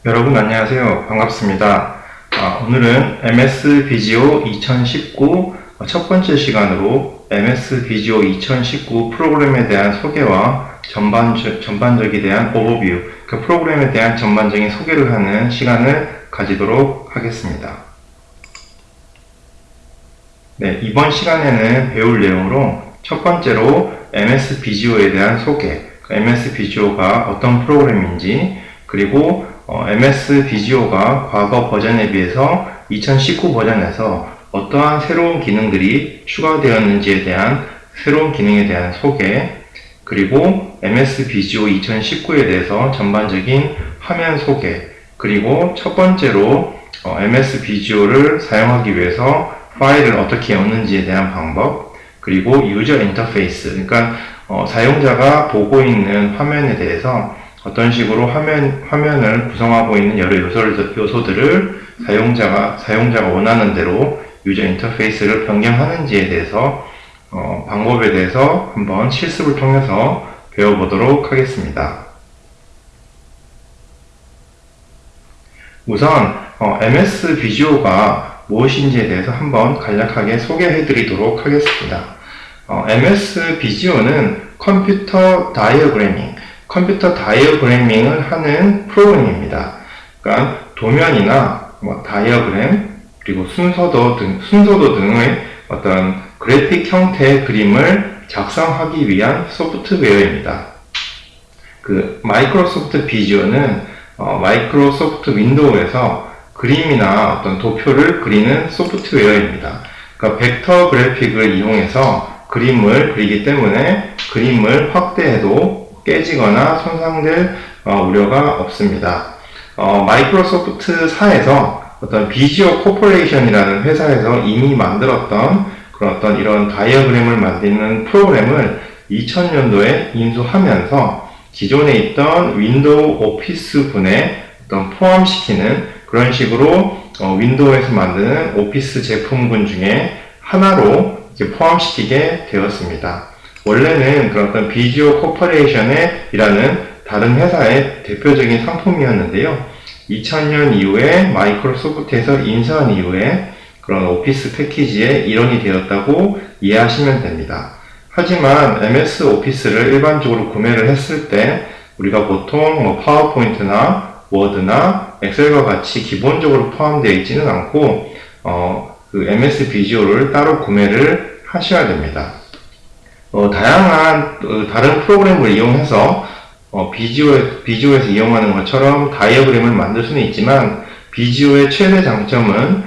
여러분 안녕하세요. 반갑습니다. 오늘은 MS 비지오 2019 첫 번째 시간으로 MS 비지오 2019 프로그램에 대한 소개와 전반적에 대한 오버뷰, 그 프로그램에 대한 전반적인 소개를 하는 시간을 가지도록 하겠습니다. 네, 이번 시간에는 배울 내용으로 첫 번째로 MS 비지오에 대한 소개, MS 비지오가 어떤 프로그램인지, 그리고 MS 비지오가 과거 버전에 비해서 2019 버전에서 어떠한 새로운 기능들이 추가되었는지에 대한 새로운 기능에 대한 소개, 그리고 MS 비지오 2019에 대해서 전반적인 화면 소개, 그리고 첫 번째로 MS 비지오를 사용하기 위해서 파일을 어떻게 여는지에 대한 방법, 그리고 유저 인터페이스, 그러니까 사용자가 보고 있는 화면에 대해서 어떤 식으로 화면을 구성하고 있는 여러 요소들을 사용자가 원하는 대로 유저 인터페이스를 변경하는지에 대해서 방법에 대해서 한번 실습을 통해서 배워보도록 하겠습니다. 우선 MS 비지오가 무엇인지에 대해서 한번 간략하게 소개해 드리도록 하겠습니다. MS 비지오는 컴퓨터 다이어그래밍을 하는 프로그램입니다. 그러니까 도면이나 다이어그램, 그리고 순서도 등의 어떤 그래픽 형태의 그림을 작성하기 위한 소프트웨어입니다. 그 마이크로소프트 비지오는 마이크로소프트 윈도우에서 그림이나 어떤 도표를 그리는 소프트웨어입니다. 그러니까 벡터 그래픽을 이용해서 그림을 그리기 때문에 그림을 확대해도 깨지거나 손상될 우려가 없습니다. 마이크로소프트사에서 어떤 비지오 코퍼레이션이라는 회사에서 이미 만들었던 그런 어떤 이런 다이어그램을 만드는 프로그램을 2000년도에 인수하면서 기존에 있던 윈도우 오피스분에 어떤 포함시키는 그런 식으로 윈도우에서 만드는 오피스 제품군 중에 하나로 이렇게 포함시키게 되었습니다. 원래는 그런 어떤 비지오 코퍼레이션에 일하는 다른 회사의 대표적인 상품이었는데요. 2000년 이후에 마이크로소프트에서 인수한 이후에 그런 오피스 패키지의 일원이 되었다고 이해하시면 됩니다. 하지만 MS 오피스를 일반적으로 구매를 했을 때 우리가 보통 파워포인트나 워드나 엑셀과 같이 기본적으로 포함되어 있지는 않고 그 MS 비지오를 따로 구매를 하셔야 됩니다. 다양한 다른 프로그램을 이용해서 비지오에서 이용하는 것처럼 다이어그램을 만들 수는 있지만 비지오의 최대 장점은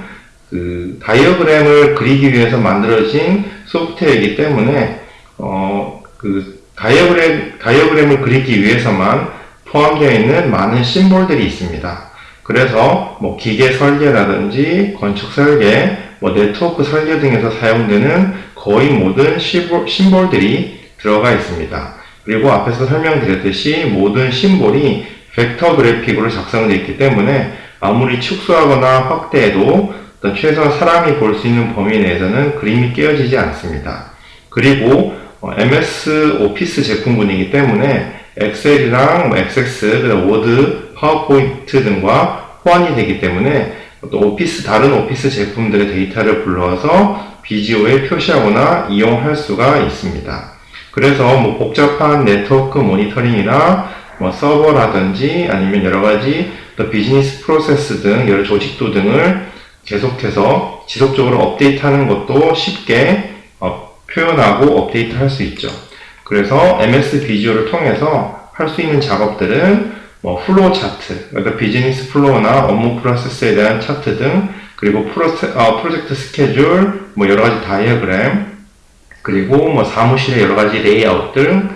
그 다이어그램을 그리기 위해서 만들어진 소프트웨어이기 때문에 그 다이어그램을 그리기 위해서만 포함되어 있는 많은 심볼들이 있습니다. 그래서 기계 설계라든지 건축 설계, 네트워크 설계 등에서 사용되는 거의 모든 심볼들이 들어가 있습니다. 그리고 앞에서 설명드렸듯이 모든 심볼이 벡터 그래픽으로 작성되어 있기 때문에 아무리 축소하거나 확대해도 최소한 사람이 볼 수 있는 범위 내에서는 그림이 깨어지지 않습니다. 그리고 MS 오피스 제품군이기 때문에 엑셀이랑 액세스, 워드, 파워포인트 등과 호환이 되기 때문에 또 다른 오피스 제품들의 데이터를 불러와서 비지오에 표시하거나 이용할 수가 있습니다. 그래서 복잡한 네트워크 모니터링이나 서버라든지 아니면 여러가지 비즈니스 프로세스 등 여러 조직도 등을 계속해서 지속적으로 업데이트하는 것도 쉽게 표현하고 업데이트 할 수 있죠. 그래서 MS 비지오를 통해서 할 수 있는 작업들은 플로우 차트, 그러니까 비즈니스 플로우나 업무 프로세스에 대한 차트 등, 그리고 프로젝트 스케줄, 여러가지 다이어그램, 그리고 사무실의 여러가지 레이아웃 등,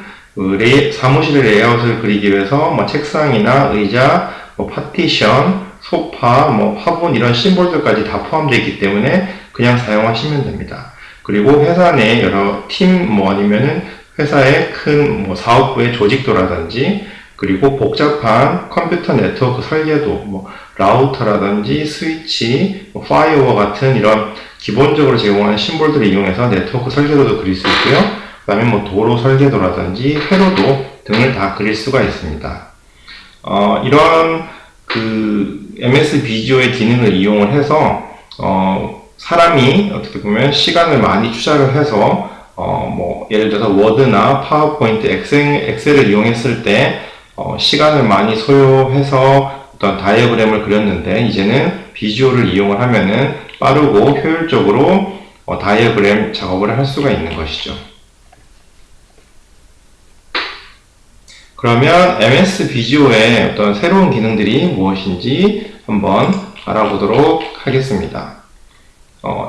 사무실의 레이아웃을 그리기 위해서 책상이나 의자, 파티션, 소파, 화분 이런 심볼들까지 다 포함되어 있기 때문에 그냥 사용하시면 됩니다. 그리고 회사 내 여러 팀, 아니면은 회사의 큰 사업부의 조직도라든지, 그리고 복잡한 컴퓨터 네트워크 설계도, 라우터라든지 스위치, 파이어워 같은 이런 기본적으로 제공하는 심볼들을 이용해서 네트워크 설계도도 그릴 수 있고요. 그 다음에 도로 설계도라든지 회로도 등을 다 그릴 수가 있습니다. 이런 그 MS 비주어의 기능을 이용을 해서 사람이 어떻게 보면 시간을 많이 투자를 해서 뭐 예를 들어서 워드나 파워포인트, 엑셀을 이용했을 때 시간을 많이 소요해서 어떤 다이어그램을 그렸는데 이제는 비주어를 이용을 하면은 빠르고 효율적으로 다이어그램 작업을 할 수가 있는 것이죠. 그러면 MS 비주어의 어떤 새로운 기능들이 무엇인지 한번 알아보도록 하겠습니다.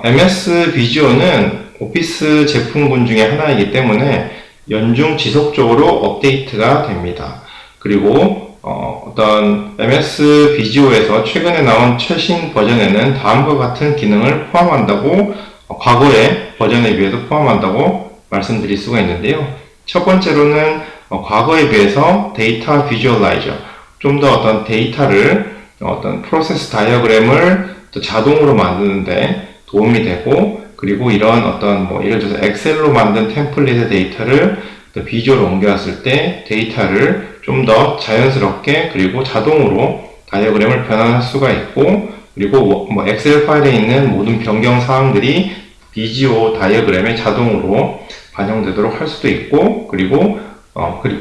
MS 비주어는 오피스 제품군 중에 하나이기 때문에 연중 지속적으로 업데이트가 됩니다. 그리고 어떤 MS 비주어에서 최근에 나온 최신 버전에는 다음과 같은 기능을 포함한다고 과거의 버전에 비해서 포함한다고 말씀드릴 수가 있는데요. 첫 번째로는 과거에 비해서 데이터 비주얼라이저, 좀 더 어떤 데이터를 어떤 프로세스 다이어그램을 또 자동으로 만드는데 도움이 되고, 그리고 이런 어떤 뭐 예를 들어서 엑셀로 만든 템플릿의 데이터를 또 비주얼로 옮겨왔을 때 데이터를 좀 더 자연스럽게 그리고 자동으로 다이어그램을 변환할 수가 있고, 그리고 뭐 엑셀 파일에 있는 모든 변경 사항들이 비주어 다이어그램에 자동으로 반영되도록 할 수도 있고, 그리고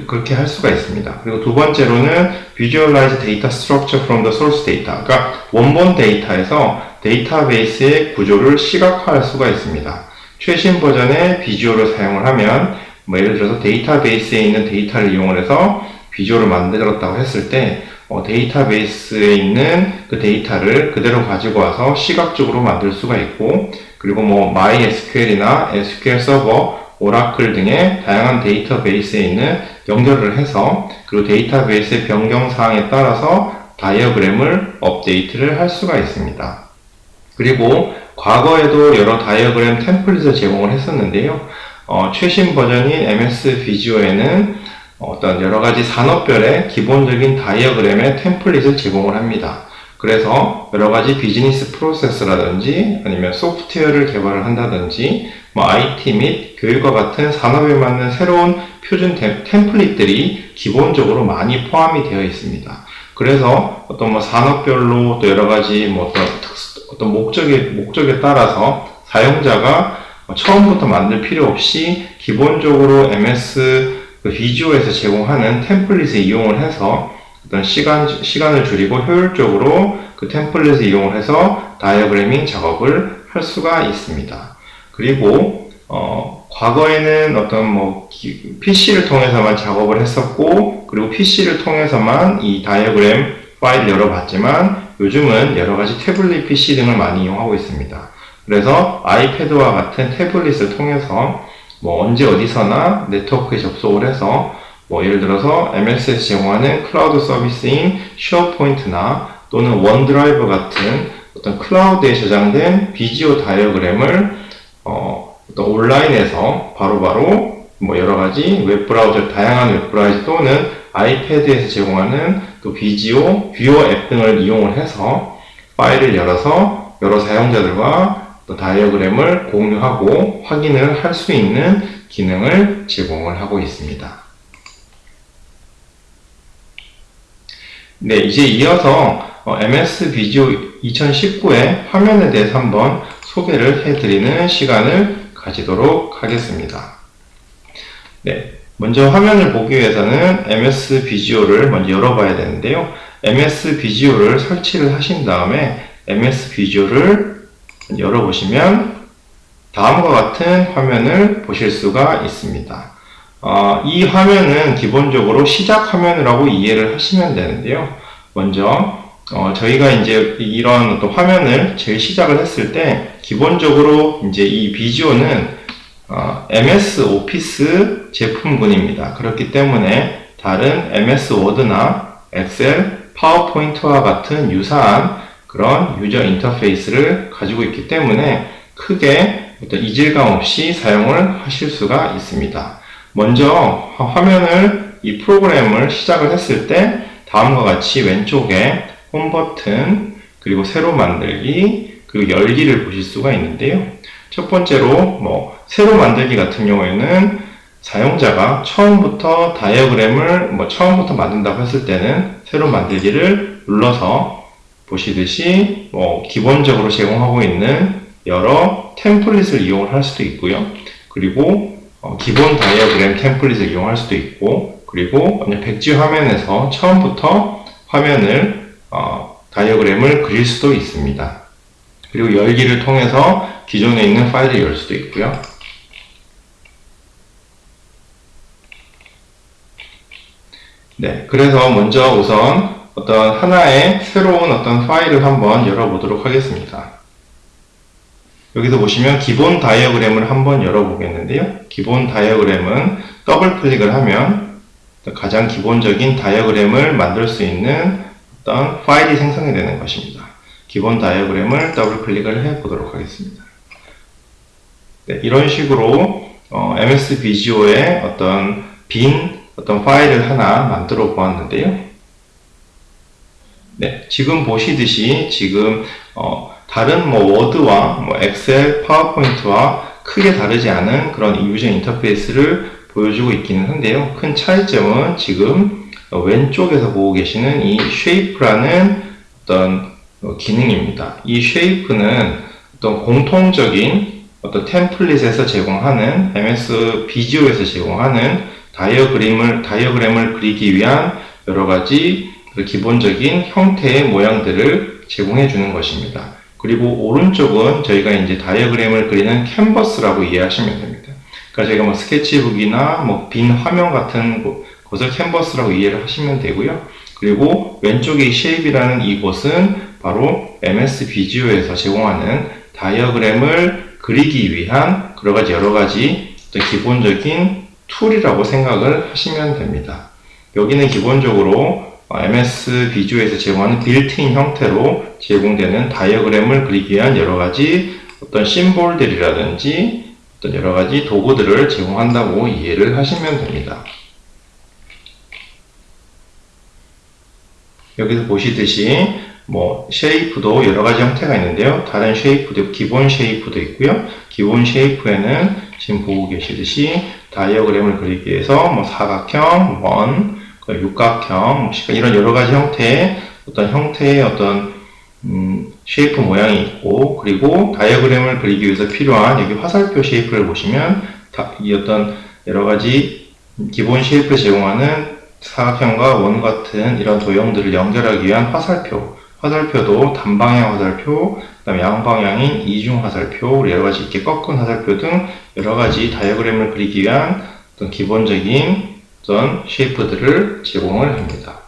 그렇게 할 수가 있습니다. 그리고 두 번째로는 Visualize Data Structure from the Source Data. 그러니까 원본 데이터에서 데이터베이스의 구조를 시각화할 수가 있습니다. 최신 버전의 비주얼을 사용을 하면 뭐 예를 들어서 데이터베이스에 있는 데이터를 이용을 해서 비주얼을 만들었다고 했을 때 데이터베이스에 있는 그 데이터를 그대로 가지고 와서 시각적으로 만들 수가 있고, 그리고 뭐 MySQL이나 SQL 서버, 오라클 등의 다양한 데이터베이스에 있는 연결을 해서 그리고 데이터베이스의 변경 사항에 따라서 다이어그램을 업데이트를 할 수가 있습니다. 그리고 과거에도 여러 다이어그램 템플릿을 제공을 했었는데요. 최신 버전인 MS 비주어에는 어떤 여러 가지 산업별의 기본적인 다이어그램의 템플릿을 제공을 합니다. 그래서 여러 가지 비즈니스 프로세스라든지 아니면 소프트웨어를 개발을 한다든지 뭐 IT 및 교육과 같은 산업에 맞는 새로운 표준 템플릿들이 기본적으로 많이 포함이 되어 있습니다. 그래서 어떤 뭐 산업별로 또 여러 가지 뭐 어떤 목적에 따라서 사용자가 처음부터 만들 필요 없이 기본적으로 MS 비주어에서 제공하는 템플릿을 이용을 해서 어떤 시간을 줄이고 효율적으로 그 템플릿을 이용을 해서 다이어그래밍 작업을 할 수가 있습니다. 그리고 과거에는 어떤 뭐 PC를 통해서만 작업을 했었고, 그리고 PC를 통해서만 이 다이어그램 파일을 열어봤지만 요즘은 여러 가지 태블릿 PC 등을 많이 이용하고 있습니다. 그래서 아이패드와 같은 태블릿을 통해서 뭐 언제 어디서나 네트워크에 접속을 해서 뭐 예를 들어서 MS에서 제공하는 클라우드 서비스인 쉐어포인트나 또는 원드라이브 같은 어떤 클라우드에 저장된 비주어 다이어그램을 어떤 온라인에서 바로바로 뭐 여러 가지 웹브라우저, 다양한 웹브라우저 또는 아이패드에서 제공하는 또 비주어, 뷰어 앱 등을 이용을 해서 파일을 열어서 여러 사용자들과 또 다이어그램을 공유하고 확인을 할 수 있는 기능을 제공을 하고 있습니다. 네, 이제 이어서 MS 비주어 2019의 화면에 대해서 한번 소개를 해드리는 시간을 가지도록 하겠습니다. 네, 먼저 화면을 보기 위해서는 MS 비주어를 먼저 열어봐야 되는데요. MS 비주어를 설치를 하신 다음에 MS 비주어를 열어보시면 다음과 같은 화면을 보실 수가 있습니다. 이 화면은 기본적으로 시작 화면이라고 이해를 하시면 되는데요. 먼저 저희가 이제 이런 어떤 화면을 제일 시작을 했을 때 기본적으로 이제 이 비주어는 MS 오피스 제품군입니다. 그렇기 때문에 다른 MS 워드나 엑셀, 파워포인트와 같은 유사한 그런 유저 인터페이스를 가지고 있기 때문에 크게 어떤 이질감 없이 사용을 하실 수가 있습니다. 먼저 화면을 이 프로그램을 시작을 했을 때 다음과 같이 왼쪽에 홈 버튼, 그리고 새로 만들기, 그리고 열기를 보실 수가 있는데요. 첫 번째로 뭐 새로 만들기 같은 경우에는 사용자가 처음부터 다이어그램을 처음부터 만든다고 했을 때는 새로 만들기를 눌러서 보시듯이 기본적으로 제공하고 있는 여러 템플릿을 이용할 수도 있고요. 그리고 기본 다이어그램 템플릿을 이용할 수도 있고, 그리고 백지 화면에서 처음부터 화면을 다이어그램을 그릴 수도 있습니다. 그리고 열기를 통해서 기존에 있는 파일을 열 수도 있고요. 네, 그래서 먼저 우선 어떤 하나의 새로운 어떤 파일을 한번 열어보도록 하겠습니다. 여기서 보시면 기본 다이어그램을 한번 열어보겠는데요. 기본 다이어그램은 더블 클릭을 하면 가장 기본적인 다이어그램을 만들 수 있는 어떤 파일이 생성이 되는 것입니다. 기본 다이어그램을 더블 클릭을 해 보도록 하겠습니다. 네, 이런 식으로 MS 비지오의 어떤 빈 파일을 하나 만들어 보았는데요. 네, 지금 보시듯이 지금 다른 워드와 엑셀, 파워포인트와 크게 다르지 않은 그런 유저 인터페이스를 보여주고 있기는 한데요. 큰 차이점은 지금 왼쪽에서 보고 계시는 이 쉐이프라는 어떤 기능입니다. 이 쉐이프는 어떤 공통적인 어떤 템플릿에서 제공하는 MS 비지오에서 제공하는 다이어그램을 그리기 위한 여러 가지 기본적인 형태의 모양들을 제공해 주는 것입니다. 그리고 오른쪽은 저희가 이제 다이어그램을 그리는 캔버스라고 이해하시면 됩니다. 그러니까 저희가 스케치북이나 빈 화면 같은 곳을 캔버스라고 이해를 하시면 되고요. 그리고 왼쪽의 쉐입이라는 이곳은 바로 MS 비지오에서 제공하는 다이어그램을 그리기 위한 여러 가지 기본적인 툴이라고 생각을 하시면 됩니다. 여기는 기본적으로 MS 비주얼에서 제공하는 빌트인 형태로 제공되는 다이어그램을 그리기 위한 여러 가지 어떤 심볼들이라든지 어떤 여러 가지 도구들을 제공한다고 이해를 하시면 됩니다. 여기서 보시듯이 쉐이프도 여러 가지 형태가 있는데요. 다른 쉐이프도 기본 쉐이프도 있고요. 기본 쉐이프에는 지금 보고 계시듯이 다이어그램을 그리기 위해서 사각형, 원, 육각형, 이런 여러 가지 형태의 어떤 쉐이프 모양이 있고, 그리고 다이어그램을 그리기 위해서 필요한 여기 화살표 쉐이프를 보시면 이 어떤 여러 가지 기본 쉐이프를 제공하는 사각형과 원 같은 이런 도형들을 연결하기 위한 화살표도 단방향 화살표, 그다음에 양방향인 이중 화살표, 여러 가지 이렇게 꺾은 화살표 등 여러 가지 다이어그램을 그리기 위한 어떤 기본적인 어떤 쉐이프들을 제공을 합니다.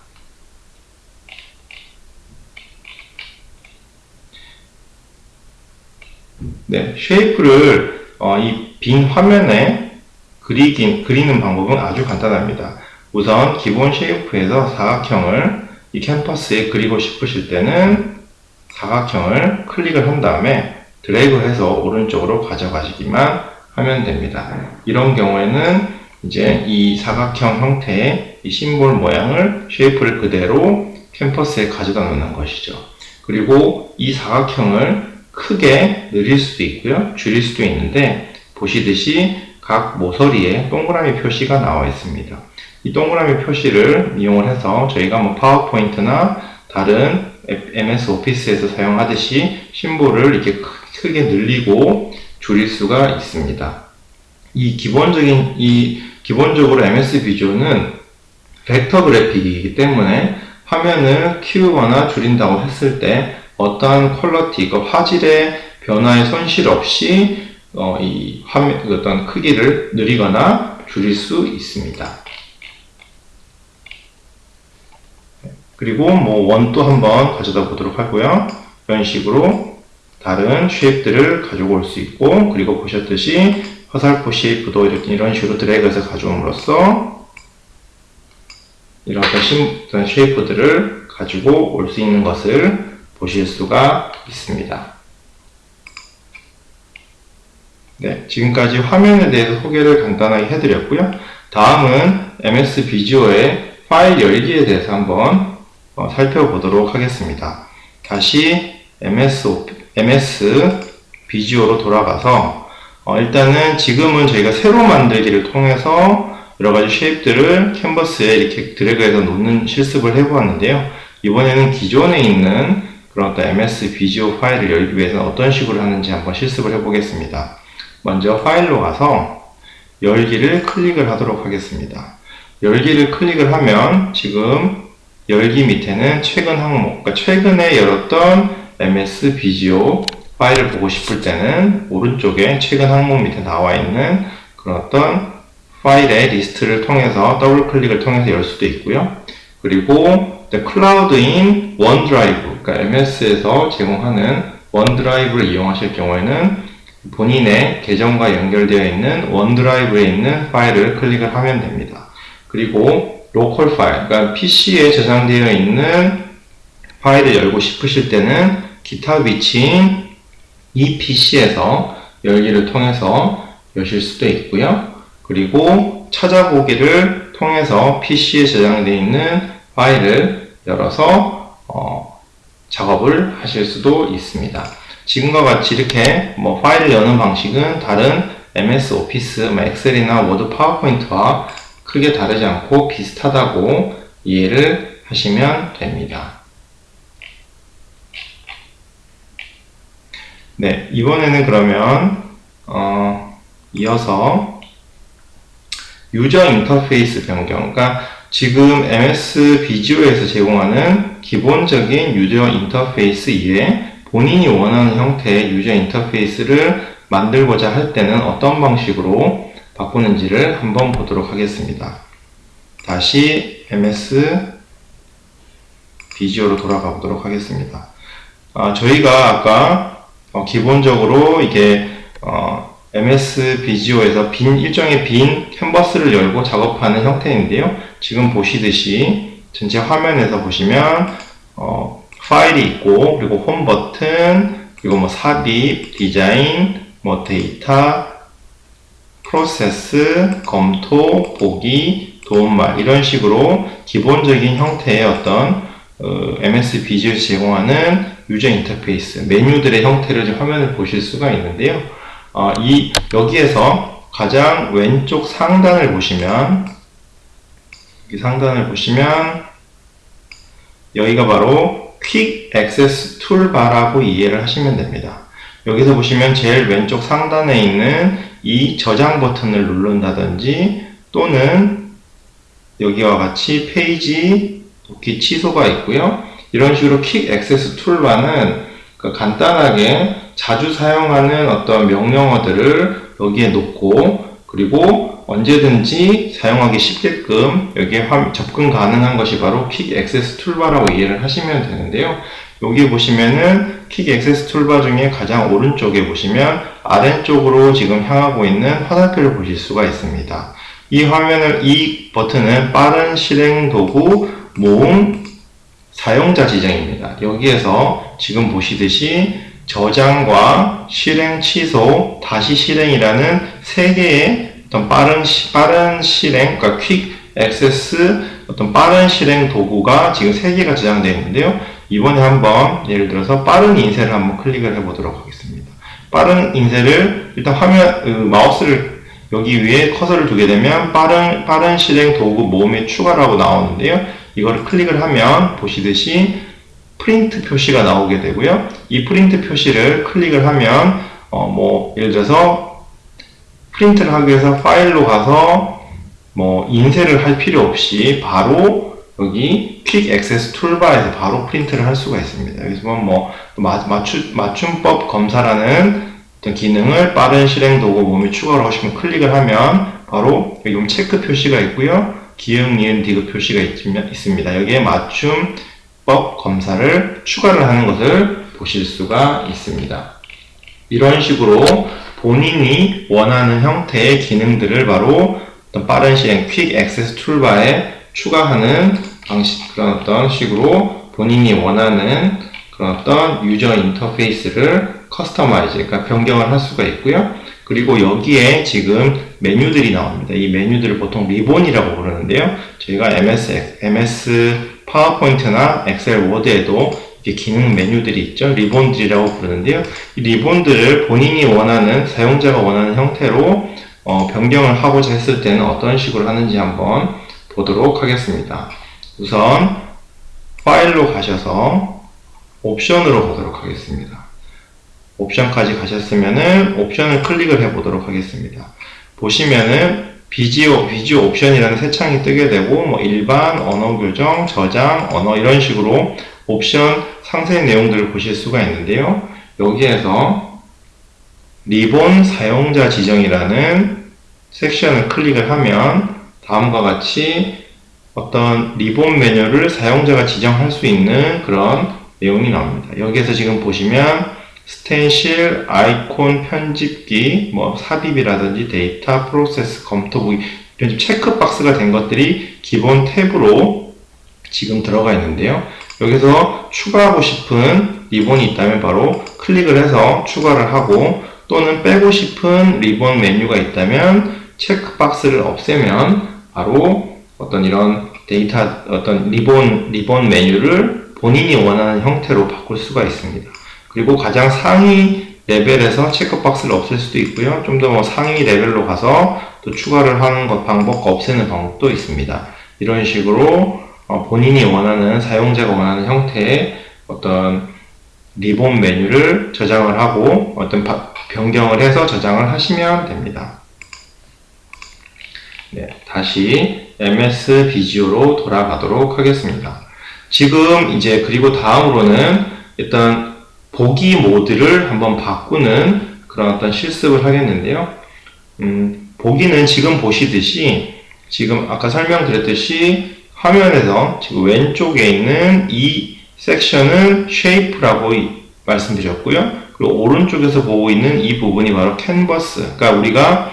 네, 쉐이프를 이 빈 화면에 그리는 방법은 아주 간단합니다. 우선 기본 쉐이프에서 사각형을 이 캔버스에 그리고 싶으실 때는 사각형을 클릭을 한 다음에 드래그해서 오른쪽으로 가져가시기만 하면 됩니다. 이런 경우에는 이제 이 사각형 형태의 이 심볼 모양을 쉐이프를 그대로 캔버스에 가져다 놓는 것이죠. 그리고 이 사각형을 크게 늘릴 수도 있고요, 줄일 수도 있는데 보시듯이 각 모서리에 동그라미 표시가 나와 있습니다. 이 동그라미 표시를 이용을 해서 저희가 파워포인트나 다른 MS 오피스에서 사용하듯이 심볼을 이렇게 크게 늘리고 줄일 수가 있습니다. 기본적으로 MS 비주얼은 벡터 그래픽이기 때문에 화면을 키우거나 줄인다고 했을 때 어떠한 퀄리티, 화질의 변화의 손실 없이 이 화면 어떤 크기를 늘리거나 줄일 수 있습니다. 그리고 원도 한번 가져다 보도록 하고요. 이런 식으로 다른 쉐입들을 가지고 올 수 있고, 그리고 보셨듯이 화살표 쉐이프도 이런 식으로 드래그해서 가져옴으로써 이런 어떤 쉐이프들을 가지고 올 수 있는 것을 보실 수가 있습니다. 네, 지금까지 화면에 대해서 소개를 간단하게 해드렸고요. 다음은 MS 비주얼의 파일 열기에 대해서 한번 살펴보도록 하겠습니다. 다시 MS 비주얼로 돌아가서 일단은 지금은 저희가 새로 만들기를 통해서 여러가지 쉐입들을 캔버스에 이렇게 드래그해서 놓는 실습을 해보았는데요. 이번에는 기존에 있는 그런 어떤 MS 비지오 파일을 열기 위해서는 어떤 식으로 하는지 한번 실습을 해보겠습니다. 먼저 파일로 가서 열기를 클릭을 하도록 하겠습니다. 열기를 클릭을 하면 지금 열기 밑에는 최근 항목, 그러니까 최근에 열었던 MS 비지오 파일을 보고 싶을 때는 오른쪽에 최근 항목 밑에 나와 있는 그런 어떤 파일의 리스트를 통해서 더블 클릭을 통해서 열 수도 있고요. 그리고 클라우드인 원드라이브, 그러니까 MS에서 제공하는 원드라이브를 이용하실 경우에는 본인의 계정과 연결되어 있는 원드라이브에 있는 파일을 클릭을 하면 됩니다. 그리고 로컬 파일, 그러니까 PC에 저장되어 있는 파일을 열고 싶으실 때는 기타 위치인 이 PC에서 열기를 통해서 여실 수도 있고요. 그리고 찾아보기를 통해서 PC에 저장되어 있는 파일을 열어서 작업을 하실 수도 있습니다. 지금과 같이 이렇게 파일을 여는 방식은 다른 MS 오피스, 엑셀이나 워드, 파워포인트와 크게 다르지 않고 비슷하다고 이해를 하시면 됩니다. 네, 이번에는 그러면 이어서 유저 인터페이스 변경, 그러니까 지금 MS 비주얼에서 제공하는 기본적인 유저 인터페이스 이외에 본인이 원하는 형태의 유저 인터페이스를 만들고자 할 때는 어떤 방식으로 바꾸는지를 한번 보도록 하겠습니다. 다시 MS 비주얼로 돌아가 보도록 하겠습니다. 저희가 아까 기본적으로 이게 MS 비주얼에서 일종의 빈 캔버스를 열고 작업하는 형태인데요. 지금 보시듯이 전체 화면에서 보시면 파일이 있고, 그리고 홈 버튼, 그리고 삽입, 디자인, 데이터, 프로세스, 검토, 보기, 도움말 이런 식으로 기본적인 형태의 어떤 MS 비주얼에서 제공하는 유저 인터페이스, 메뉴들의 형태를 화면을 보실 수가 있는데요. 여기에서 가장 왼쪽 상단을 보시면, 여기가 바로 퀵 액세스 툴바라고 이해를 하시면 됩니다. 여기서 보시면 제일 왼쪽 상단에 있는 이 저장 버튼을 누른다든지 또는 여기와 같이 페이지 복귀 취소가 있고요. 이런 식으로 퀵 액세스 툴바는 간단하게 자주 사용하는 어떤 명령어들을 여기에 놓고, 그리고 언제든지 사용하기 쉽게끔 여기에 접근 가능한 것이 바로 퀵 액세스 툴바라고 이해를 하시면 되는데요. 여기 보시면은 퀵 액세스 툴바 중에 가장 오른쪽에 보시면 아래쪽으로 지금 향하고 있는 화살표를 보실 수가 있습니다. 이 버튼은 빠른 실행 도구 모음 사용자 지정입니다. 여기에서 지금 보시듯이 저장과 실행 취소, 다시 실행이라는 세 개의 어떤 빠른 실행, 그러니까 퀵 액세스 어떤 빠른 실행 도구가 지금 세 개가 저장되어 있는데요. 이번에 한번 예를 들어서 빠른 인쇄를 한번 클릭을 해 보도록 하겠습니다. 빠른 인쇄를 일단 마우스를 여기 위에 커서를 두게 되면 빠른 실행 도구 모음의 추가라고 나오는데요. 이거를 클릭을 하면 보시듯이 프린트 표시가 나오게 되고요. 이 프린트 표시를 클릭을 하면 예를 들어서 프린트를 하기 위해서 파일로 가서 인쇄를 할 필요 없이 바로 여기 퀵 액세스 툴바에서 바로 프린트를 할 수가 있습니다. 여기서 맞춤법 검사라는 어떤 기능을 빠른 실행 도구 모음이 추가로 하시면 클릭을 하면 바로 여기 체크 표시가 있고요. 기역, 니은, 디귿 표시가 있습니다. 여기에 맞춤법 검사를 추가를 하는 것을 보실 수가 있습니다. 이런 식으로 본인이 원하는 형태의 기능들을 바로 어떤 빠른 실행 퀵 액세스 툴바에 추가하는 그런 어떤 식으로 본인이 원하는 그런 어떤 유저 인터페이스를 커스터마이즈, 그러니까 변경을 할 수가 있고요. 그리고 여기에 지금 메뉴들이 나옵니다. 이 메뉴들을 보통 리본이라고 부르는데요. 저희가 MS 파워포인트나 엑셀 워드에도 이렇게 기능 메뉴들이 있죠. 리본들이라고 부르는데요. 이 리본들을 본인이 원하는, 사용자가 원하는 형태로 변경을 하고자 했을 때는 어떤 식으로 하는지 한번 보도록 하겠습니다. 우선 파일로 가셔서 옵션으로 가도록 하겠습니다. 옵션까지 가셨으면은 옵션을 클릭을 해 보도록 하겠습니다. 보시면은 비디오 옵션이라는 새 창이 뜨게 되고, 뭐 일반, 언어 교정, 저장, 언어 이런 식으로 옵션 상세 내용들을 보실 수가 있는데요. 여기에서 리본 사용자 지정이라는 섹션을 클릭을 하면 다음과 같이 어떤 리본 메뉴를 사용자가 지정할 수 있는 그런 내용이 나옵니다. 여기에서 지금 보시면 스텐실, 아이콘 편집기, 뭐 삽입이라든지 데이터 프로세스 검토보기 이런 체크박스가 된 것들이 기본 탭으로 지금 들어가 있는데요. 여기서 추가하고 싶은 리본이 있다면 바로 클릭을 해서 추가를 하고, 또는 빼고 싶은 리본 메뉴가 있다면 체크박스를 없애면 바로 어떤 이런 데이터, 어떤 리본 메뉴를 본인이 원하는 형태로 바꿀 수가 있습니다. 그리고 가장 상위 레벨에서 체크박스를 없앨 수도 있고요. 좀 더 상위 레벨로 가서 또 추가를 하는 방법과 없애는 방법도 있습니다. 이런 식으로 본인이 원하는, 사용자가 원하는 형태의 어떤 리본 메뉴를 저장을 하고 어떤 변경을 해서 저장을 하시면 됩니다. 네, 다시 MS 비지오로 돌아가도록 하겠습니다. 지금 이제 그리고 다음으로는 일단 보기 모드를 한번 바꾸는 그런 어떤 실습을 하겠는데요. 보기는 지금 보시듯이, 지금 아까 설명드렸듯이 화면에서 지금 왼쪽에 있는 이 섹션은 shape라고 말씀드렸고요. 그리고 오른쪽에서 보고 있는 이 부분이 바로 캔버스. 그러니까 우리가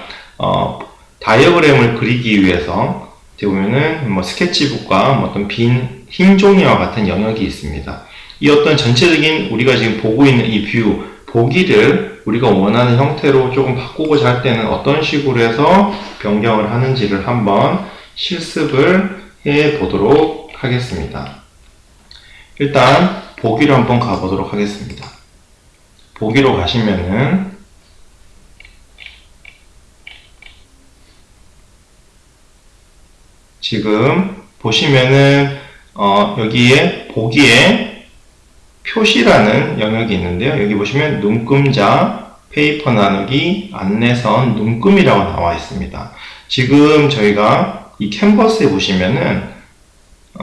다이어그램을 그리기 위해서 어떻게 보면은 뭐 스케치북과 뭐 어떤 흰 종이와 같은 영역이 있습니다. 이 어떤 전체적인 우리가 지금 보고 있는 이 뷰, 보기를 우리가 원하는 형태로 조금 바꾸고자 할 때는 어떤 식으로 해서 변경을 하는지를 한번 실습을 해 보도록 하겠습니다. 일단 보기로 한번 가보도록 하겠습니다. 보기로 가시면은 지금 보시면은 여기에 보기에 표시라는 영역이 있는데요. 여기 보시면 눈금자, 페이퍼 나누기, 안내선, 눈금이라고 나와 있습니다. 지금 저희가 이 캔버스에 보시면은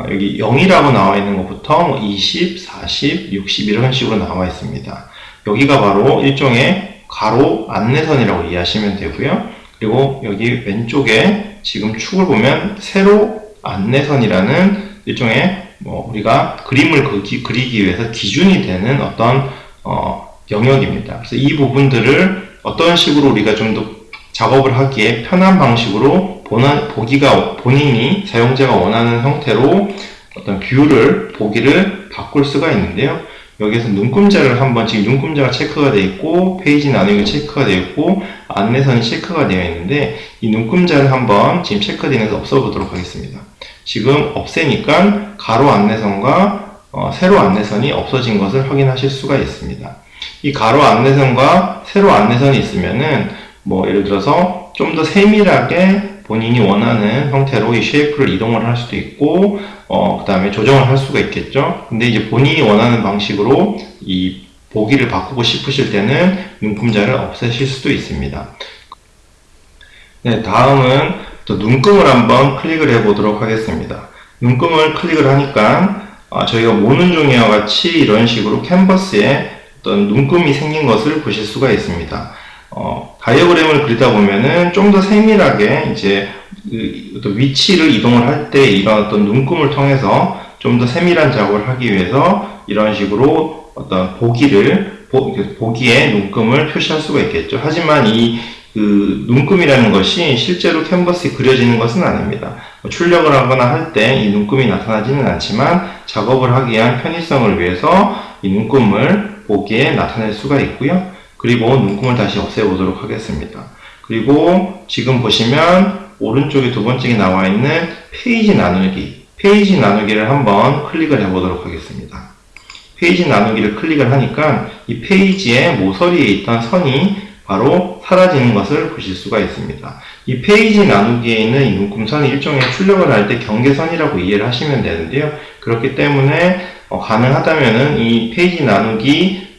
여기 0이라고 나와 있는 것부터 뭐 20, 40, 60 이런 식으로 나와 있습니다. 여기가 바로 일종의 가로 안내선이라고 이해하시면 되고요. 그리고 여기 왼쪽에 지금 축을 보면 세로 안내선이라는 일종의 뭐 우리가 그림을 그리기 위해서 기준이 되는 어떤 영역입니다. 그래서 이 부분들을 어떤 식으로 우리가 좀 더 작업을 하기에 편한 방식으로 본인이 사용자가 원하는 형태로 어떤 뷰를 보기를 바꿀 수가 있는데요. 여기에서 눈금자를 한번, 지금 눈금자가 체크가 되어 있고 페이지 나누기가 체크가 되어 있고 안내선이 체크가 되어 있는데, 이 눈금자를 한번 지금 체크되면서 없애보도록 하겠습니다. 지금 없애니까 가로 안내선과 세로 안내선이 없어진 것을 확인하실 수가 있습니다. 이 가로 안내선과 세로 안내선이 있으면은 뭐 예를 들어서 좀 더 세밀하게 본인이 원하는 형태로 이 쉐이프를 이동을 할 수도 있고 그 다음에 조정을 할 수가 있겠죠. 근데 이제 본인이 원하는 방식으로 이 보기를 바꾸고 싶으실 때는 눈금자를 없애실 수도 있습니다. 네, 다음은 또 눈금을 한번 클릭을 해 보도록 하겠습니다. 눈금을 클릭을 하니까 저희가 모는 종이와 같이 이런 식으로 캔버스에 어떤 눈금이 생긴 것을 보실 수가 있습니다. 다이어그램을 그리다 보면은 좀 더 세밀하게 이제 어떤 위치를 이동을 할 때 이런 어떤 눈금을 통해서 좀 더 세밀한 작업을 하기 위해서 이런 식으로 어떤 보기에 눈금을 표시할 수가 있겠죠. 하지만 이 눈금이라는 것이 실제로 캔버스에 그려지는 것은 아닙니다. 출력을 하거나 할 때 이 눈금이 나타나지는 않지만 작업을 하기 위한 편의성을 위해서 이 눈금을 보기에 나타낼 수가 있고요. 그리고 눈금을 다시 없애보도록 하겠습니다. 그리고 지금 보시면 오른쪽에 두 번째에 나와 있는 페이지 나누기를 한번 클릭을 해보도록 하겠습니다. 페이지 나누기를 클릭을 하니까 이 페이지의 모서리에 있던 선이 바로 사라지는 것을 보실 수가 있습니다. 이 페이지 나누기에 있는 이 묶음선이 일종의 출력을 할 때 경계선이라고 이해를 하시면 되는데요. 그렇기 때문에 가능하다면은 이 페이지 나누기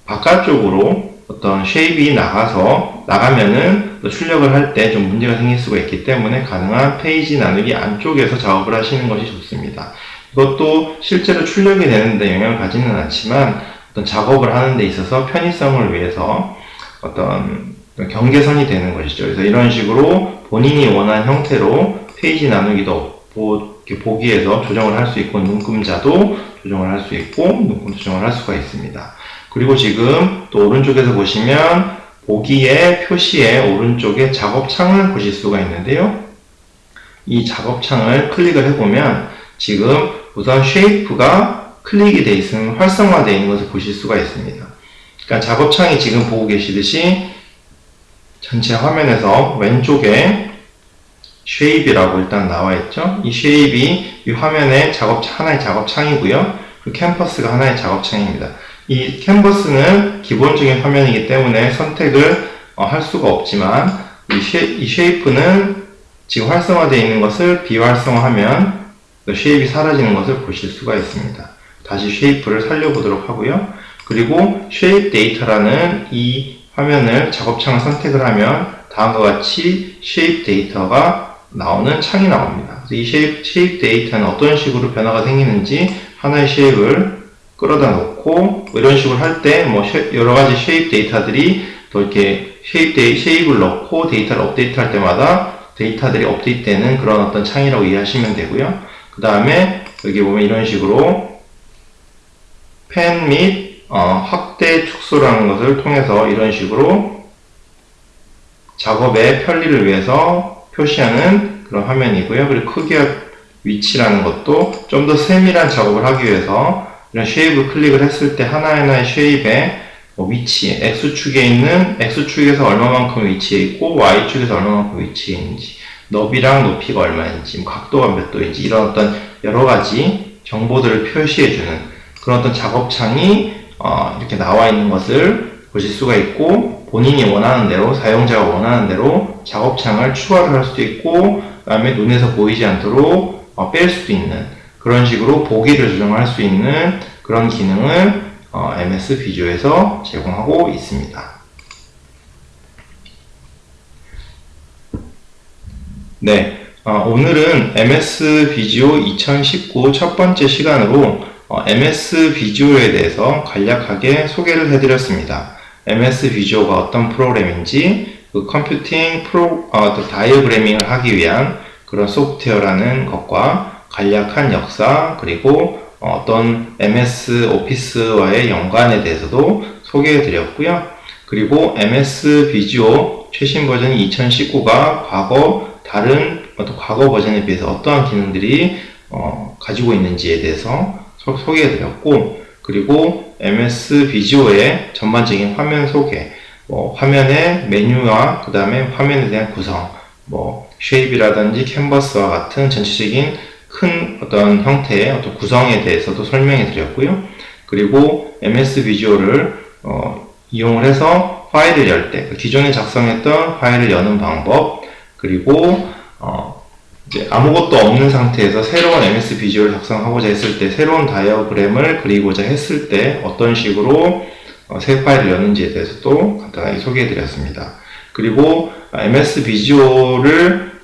바깥쪽으로 어떤 쉐입이 나가면은 출력을 할 때 좀 문제가 생길 수가 있기 때문에 가능한 페이지 나누기 안쪽에서 작업을 하시는 것이 좋습니다. 이것도 실제로 출력이 되는데 영향을 가지는 않지만 어떤 작업을 하는 데 있어서 편의성을 위해서 어떤 경계선이 되는 것이죠. 그래서 이런 식으로 본인이 원하는 형태로 페이지 나누기도 보기에서 조정을 할 수 있고, 눈금자도 조정을 할 수 있고, 눈금 조정을 할 수가 있습니다. 그리고 지금 또 오른쪽에서 보시면 보기의 표시의 오른쪽에 작업창을 보실 수가 있는데요. 이 작업창을 클릭을 해보면 지금 우선 쉐이프가 클릭이 되어 있으면 활성화되어 있는 것을 보실 수가 있습니다. 그러니까 작업창이 지금 보고 계시듯이 전체 화면에서 왼쪽에 쉐입이라고 일단 나와 있죠. 이 쉐입이 이 화면의 하나의 작업창이고요. 그리고 캔버스가 하나의 작업창입니다. 이 캔버스는 기본적인 화면이기 때문에 선택을 할 수가 없지만 이 쉐이프는 지금 활성화되어 있는 것을 비활성화하면 쉐입이 사라지는 것을 보실 수가 있습니다. 다시 쉐이프를 살려보도록 하고요. 그리고 쉐입 데이터라는 이 화면을 작업창을 선택을 하면 다음과 같이 쉐입 데이터가 나오는 창이 나옵니다. 그래서 이 쉐입 데이터는 어떤 식으로 변화가 생기는지 하나의 쉐입을 끌어다 놓고 이런 식으로 할 때 여러 가지 쉐입 데이터들이 또 이렇게 쉐입을 넣고 데이터를 업데이트 할 때마다 데이터들이 업데이트되는 그런 어떤 창이라고 이해하시면 되고요. 그 다음에 여기 보면 이런 식으로 펜 및 확대 축소라는 것을 통해서 이런 식으로 작업의 편리를 위해서 표시하는 그런 화면이고요. 그리고 크기와 위치라는 것도 좀 더 세밀한 작업을 하기 위해서 이런 쉐입을 클릭을 했을 때 하나하나의 쉐입의 위치, X축에서 얼마만큼 위치해 있고 Y축에서 얼마만큼 위치해 있는지, 너비랑 높이가 얼마인지, 각도가 몇 도인지 이런 어떤 여러 가지 정보들을 표시해주는 그런 어떤 작업창이 이렇게 나와 있는 것을 보실 수가 있고, 본인이 원하는 대로, 사용자가 원하는 대로 작업창을 추가를 할 수도 있고, 그 다음에 눈에서 보이지 않도록 뺄 수도 있는 그런 식으로 보기를 조정할 수 있는 그런 기능을 MS 비주어에서 제공하고 있습니다. 네, 오늘은 MS 비주어 2019 첫 번째 시간으로 MS 비주어에 대해서 간략하게 소개를 해드렸습니다. MS 비주어가 어떤 프로그램인지, 그 컴퓨팅 다이어그래밍을 하기 위한 그런 소프트웨어라는 것과 간략한 역사, 그리고 어떤 MS 오피스와의 연관에 대해서도 소개해 드렸고요. 그리고 MS 비주어 최신 버전이 2019가 다른 과거 버전에 비해서 어떠한 기능들이 가지고 있는지에 대해서 소개해 드렸고, 그리고 MS 비주어의 전반적인 화면 소개, 화면의 메뉴와 그 다음에 화면에 대한 구성, 쉐입이라든지 캔버스와 같은 전체적인 큰 어떤 형태의 어떤 구성에 대해서도 설명해 드렸고요. 그리고 MS 비주어를 이용을 해서 파일을 열 때, 기존에 작성했던 파일을 여는 방법, 그리고 이제 아무것도 없는 상태에서 새로운 MS 비주어를 작성하고자 했을 때, 새로운 다이어그램을 그리고자 했을 때 어떤 식으로 새 파일을 여는지에 대해서도 간단하게 소개해 드렸습니다. 그리고 MS 비주어를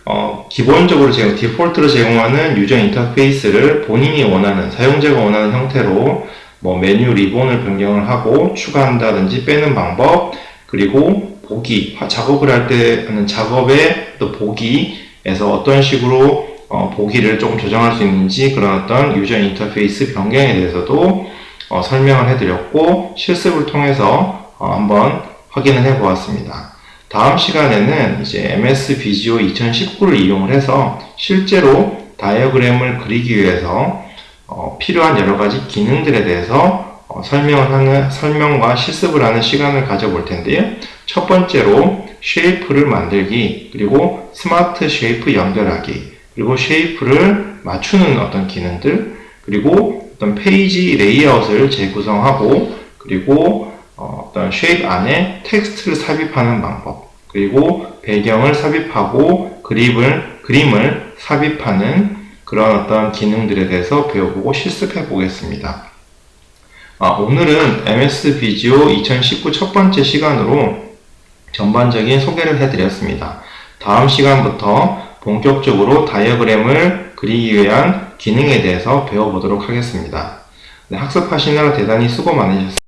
기본적으로 디폴트로 제공하는 유저 인터페이스를 본인이 원하는, 사용자가 원하는 형태로 메뉴 리본을 변경을 하고 추가한다든지 빼는 방법, 그리고 보기, 작업을 할 때 하는 작업의 또 보기에서 어떤 식으로 보기를 조금 조정할 수 있는지, 그런 어떤 유저 인터페이스 변경에 대해서도 설명을 해드렸고, 실습을 통해서 한번 확인을 해 보았습니다. 다음 시간에는 이제 MS 비주어 2019를 이용을 해서 실제로 다이어그램을 그리기 위해서 필요한 여러 가지 기능들에 대해서 설명과 실습을 하는 시간을 가져볼 텐데요. 첫 번째로 쉐이프를 만들기, 그리고 스마트 쉐이프 연결하기, 그리고 쉐이프를 맞추는 어떤 기능들, 그리고 어떤 페이지 레이아웃을 재구성하고, 그리고 어떤 쉐입 안에 텍스트를 삽입하는 방법, 그리고 배경을 삽입하고 그림을 삽입하는 그런 어떤 기능들에 대해서 배워보고 실습해 보겠습니다. 오늘은 MS 비지오 2019 첫 번째 시간으로 전반적인 소개를 해드렸습니다. 다음 시간부터 본격적으로 다이어그램을 그리기 위한 기능에 대해서 배워보도록 하겠습니다. 네, 학습하시느라 대단히 수고 많으셨습니다.